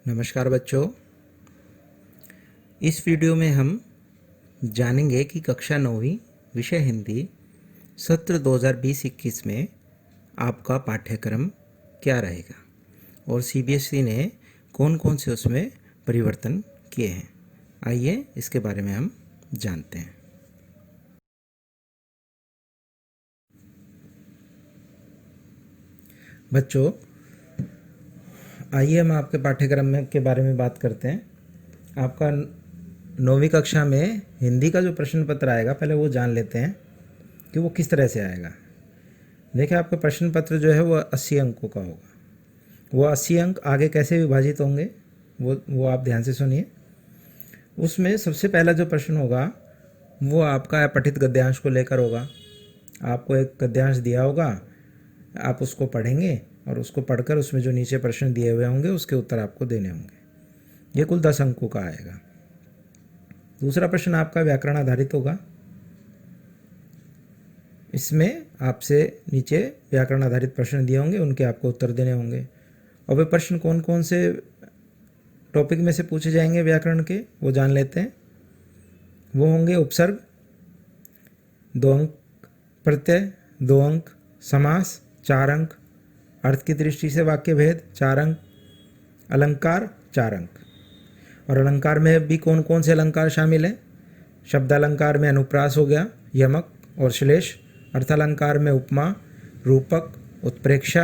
नमस्कार बच्चों। इस वीडियो में हम जानेंगे कि कक्षा 9वीं विषय हिंदी सत्र 2020-21 में आपका पाठ्यक्रम क्या रहेगा और सीबीएसई ने कौन कौन से उसमें परिवर्तन किए हैं। आइए इसके बारे में हम जानते हैं। बच्चों, आइए हम आपके पाठ्यक्रम के बारे में बात करते हैं। आपका 9वीं कक्षा में हिंदी का जो प्रश्न पत्र आएगा, पहले वो जान लेते हैं कि वो किस तरह से आएगा। देखिए, आपका प्रश्न पत्र जो है वो 80 अंकों का होगा। वो 80 अंक आगे कैसे विभाजित होंगे वो आप ध्यान से सुनिए। उसमें सबसे पहला जो प्रश्न होगा वो आपका अपठित गद्यांश को लेकर होगा। आपको एक गद्यांश दिया होगा, आप उसको पढ़ेंगे और उसको पढ़कर उसमें जो नीचे प्रश्न दिए हुए होंगे उसके उत्तर आपको देने होंगे। ये कुल 10 अंकों का आएगा। दूसरा प्रश्न आपका व्याकरण आधारित होगा। इसमें आपसे नीचे व्याकरण आधारित प्रश्न दिए होंगे, उनके आपको उत्तर देने होंगे। और वे प्रश्न कौन कौन से टॉपिक में से पूछे जाएंगे व्याकरण के, वो जान लेते हैं। वो होंगे उपसर्ग 2 अंक, प्रत्यय 2 अंक, समास 4 अंक, अर्थ की दृष्टि से वाक्य भेद 4 अंक, अलंकार 4 अंक। और अलंकार में भी कौन कौन से अलंकार शामिल हैं? शब्दालंकार में अनुप्रास हो गया, यमक और श्लेष। अर्थालंकार में उपमा, रूपक, उत्प्रेक्षा,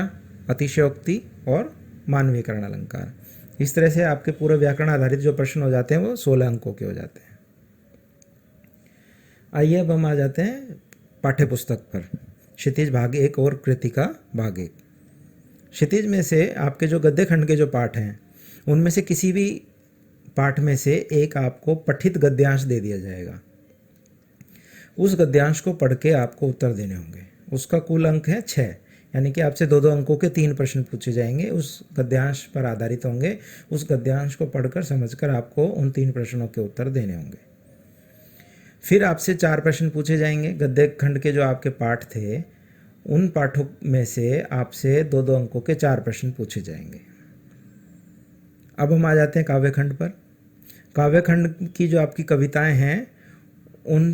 अतिशयोक्ति और मानवीकरण अलंकार। इस तरह से आपके पूरे व्याकरण आधारित जो प्रश्न हो जाते हैं वो 16 अंकों के हो जाते हैं। आइए अब हम आ जाते हैं पाठ्य पुस्तक पर। क्षितिज भाग 1 और कृतिका भाग 1। क्षितिज में से आपके जो गद्य खंड के जो पाठ हैं उनमें से किसी भी पाठ में से एक आपको पठित गद्यांश दे दिया जाएगा। उस गद्यांश को पढ़ के आपको उत्तर देने होंगे। उसका कुल अंक है 6, यानी कि आपसे 2-2 अंकों के 3 प्रश्न पूछे जाएंगे, उस गद्यांश पर आधारित होंगे। उस गद्यांश को पढ़कर समझकर आपको उन 3 प्रश्नों के उत्तर देने होंगे। फिर आपसे 4 प्रश्न पूछे जाएंगे। गद्य खंड के जो आपके पाठ थे उन पाठों में से आपसे 2-2 अंकों के 4 प्रश्न पूछे जाएंगे। अब हम आ जाते हैं काव्यखंड पर। काव्यखंड की जो आपकी कविताएं हैं उन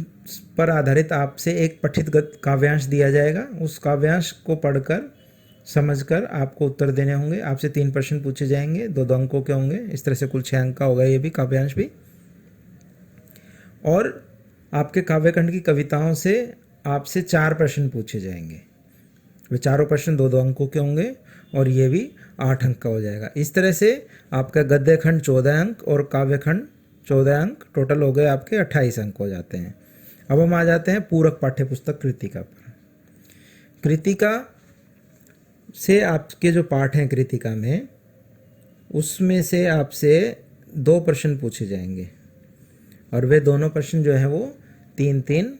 पर आधारित आपसे एक पठित काव्यांश दिया जाएगा। उस काव्यांश को पढ़कर समझकर आपको उत्तर देने होंगे। आपसे 3 प्रश्न पूछे जाएंगे, 2-2 अंकों के होंगे। इस तरह से कुल 6 अंक का होगा ये भी काव्यांश भी। और आपके काव्यखंड की कविताओं से आपसे 4 प्रश्न पूछे जाएंगे। वे चारों प्रश्न 2-2 अंकों के होंगे और ये भी 8 अंक का हो जाएगा। इस तरह से आपका गद्य खंड 14 अंक और काव्यखंड 14 अंक, टोटल हो गए आपके 28 अंक हो जाते हैं। अब हम आ जाते हैं पूरक पाठ्यपुस्तक कृतिका पर। कृतिका से आपके जो पाठ हैं कृतिका में, उसमें से आपसे 2 प्रश्न पूछे जाएंगे और वे दोनों प्रश्न जो हैं वो 3-3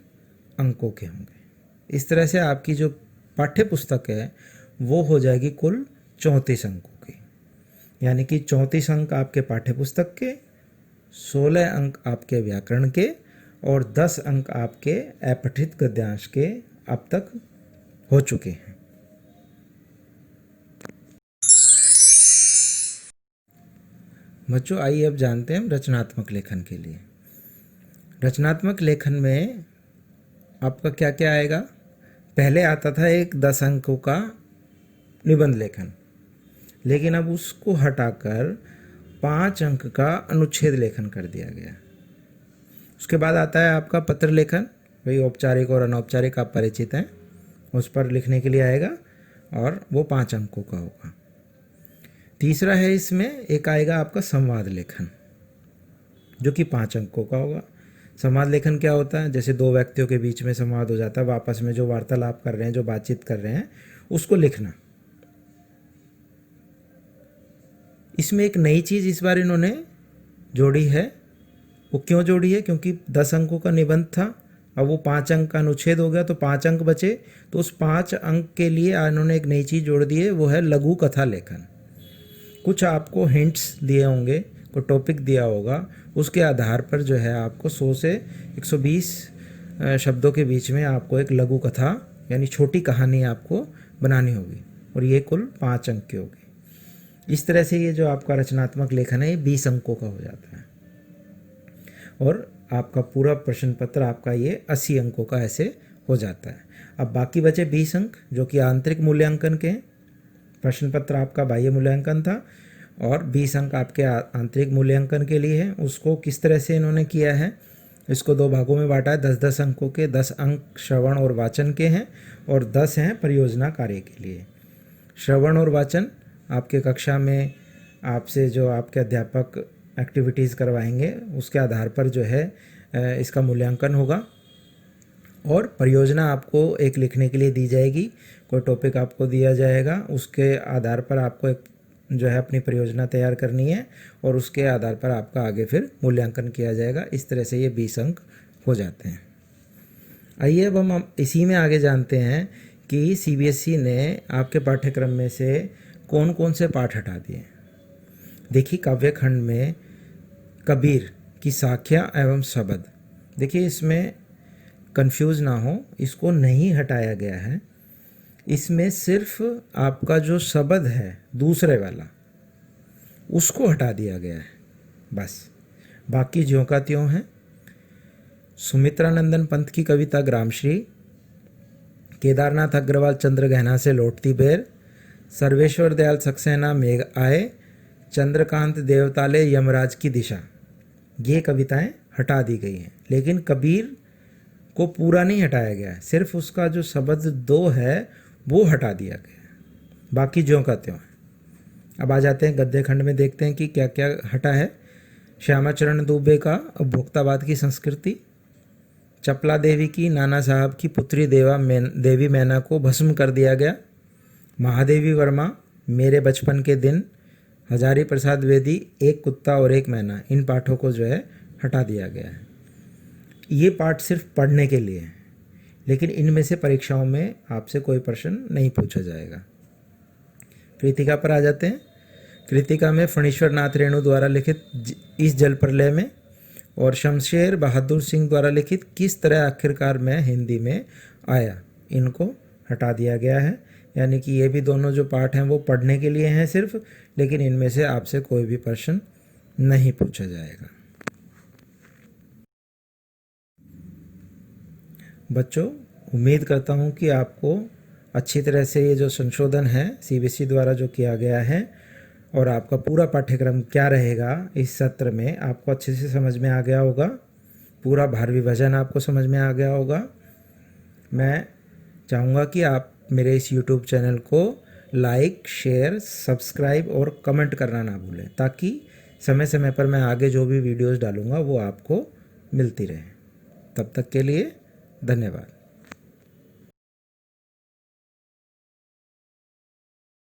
अंकों के होंगे। इस तरह से आपकी जो पाठ्य पुस्तक है वो हो जाएगी कुल 34 अंकों की, यानी कि 34 अंक आपके पाठ्य पुस्तक के, 16 अंक आपके व्याकरण के और 10 अंक आपके अपठित गद्यांश के अब तक हो चुके हैं। बच्चों, आइए अब जानते हैं रचनात्मक लेखन के लिए। रचनात्मक लेखन में आपका क्या क्या आएगा? पहले आता था एक 10 अंकों का निबंध लेखन, लेकिन अब उसको हटाकर 5 अंक का अनुच्छेद लेखन कर दिया गया। उसके बाद आता है आपका पत्र लेखन। वही औपचारिक और अनौपचारिक आप परिचित हैं, उस पर लिखने के लिए आएगा और वो 5 अंकों का होगा। तीसरा है इसमें एक आएगा आपका संवाद लेखन, जो कि 5 अंकों का होगा। संवाद लेखन क्या होता है? जैसे 2 व्यक्तियों के बीच में संवाद हो जाता है, आपस में जो वार्तालाप कर रहे हैं, जो बातचीत कर रहे हैं, उसको लिखना। इसमें एक नई चीज़ इस बार इन्होंने जोड़ी है। वो क्यों जोड़ी है? क्योंकि 10 अंकों का निबंध था, अब वो 5 अंक का अनुच्छेद हो गया तो 5 अंक बचे। तो उस 5 अंक के लिए इन्होंने एक नई चीज़ जोड़ दी है, वो है लघु कथा लेखन। कुछ आपको हिंट्स दिए होंगे, कोई टॉपिक दिया होगा, उसके आधार पर जो है आपको 100 से 120 शब्दों के बीच में आपको एक लघु कथा यानी छोटी कहानी आपको बनानी होगी और ये कुल 5 अंक की होगी। इस तरह से ये जो आपका रचनात्मक लेखन है ये 20 अंकों का हो जाता है और आपका पूरा प्रश्न पत्र आपका ये 80 अंकों का ऐसे हो जाता है। अब बाकी बचे 20 अंक जो कि आंतरिक मूल्यांकन के हैं। प्रश्न पत्र आपका बाह्य मूल्यांकन था और 20 अंक आपके आंतरिक मूल्यांकन के लिए है। उसको किस तरह से इन्होंने किया है, इसको 2 भागों में बांटा है। 10-10 अंकों के 10 अंक श्रवण और वाचन के हैं और 10 हैं परियोजना कार्य के लिए। श्रवण और वाचन आपके कक्षा में आपसे जो आपके अध्यापक एक्टिविटीज़ करवाएंगे उसके आधार पर जो है इसका मूल्यांकन होगा। और परियोजना आपको एक लिखने के लिए दी जाएगी, कोई टॉपिक आपको दिया जाएगा, उसके आधार पर आपको एक जो है अपनी परियोजना तैयार करनी है और उसके आधार पर आपका आगे फिर मूल्यांकन किया जाएगा। इस तरह से ये 20 अंक हो जाते हैं। आइए अब हम इसी में आगे जानते हैं कि सीबीएसई ने आपके पाठ्यक्रम में से कौन कौन से पाठ हटा दिए। देखिए काव्य खंड में कबीर की साख्या एवं शब्द, देखिए इसमें कंफ्यूज ना हो, इसको नहीं हटाया गया है। इसमें सिर्फ आपका जो शब्द है दूसरे वाला उसको हटा दिया गया है बस, बाकी ज्यों का त्यों है। सुमित्रानंदन पंत की कविता ग्रामश्री, केदारनाथ अग्रवाल चंद्र गहना से लौटती बेर, सर्वेश्वर दयाल सक्सेना मेघ आए, चंद्रकांत देवताले यमराज की दिशा, ये कविताएं हटा दी गई हैं। लेकिन कबीर को पूरा नहीं हटाया गया है, सिर्फ उसका जो शब्द 2 है वो हटा दिया गया है, बाकी ज्यों का त्यों है। अब आ जाते हैं गद्य खंड में, देखते हैं कि क्या क्या हटा है। श्यामाचरण दुबे का उपभोक्तावाद की संस्कृति, चपला देवी की नाना साहब की पुत्री देवी मैना को भस्म कर दिया गया, महादेवी वर्मा मेरे बचपन के दिन, हजारी प्रसाद द्विवेदी एक कुत्ता और एक मैना, इन पाठों को जो है हटा दिया गया है। ये पाठ सिर्फ पढ़ने के लिए है, लेकिन इनमें से परीक्षाओं में आपसे कोई प्रश्न नहीं पूछा जाएगा। कृतिका पर आ जाते हैं। कृतिका में फणीश्वर नाथ रेणु द्वारा लिखित इस जल प्रलय में और शमशेर बहादुर सिंह द्वारा लिखित किस तरह आखिरकार मैं हिंदी में आया, इनको हटा दिया गया है। यानी कि ये भी दोनों जो पाठ हैं वो पढ़ने के लिए हैं सिर्फ, लेकिन इनमें से आपसे कोई भी प्रश्न नहीं पूछा जाएगा। बच्चों, उम्मीद करता हूँ कि आपको अच्छी तरह से ये जो संशोधन है सीबीएसई द्वारा जो किया गया है और आपका पूरा पाठ्यक्रम क्या रहेगा इस सत्र में आपको अच्छे से समझ में आ गया होगा। पूरा भार विभाजन आपको समझ में आ गया होगा। मैं चाहूँगा कि आप मेरे इस YouTube चैनल को लाइक, शेयर, सब्सक्राइब और कमेंट करना ना भूलें, ताकि समय समय पर मैं आगे जो भी वीडियोज़ डालूँगा वो आपको मिलती रहे। तब तक के लिए धन्यवाद।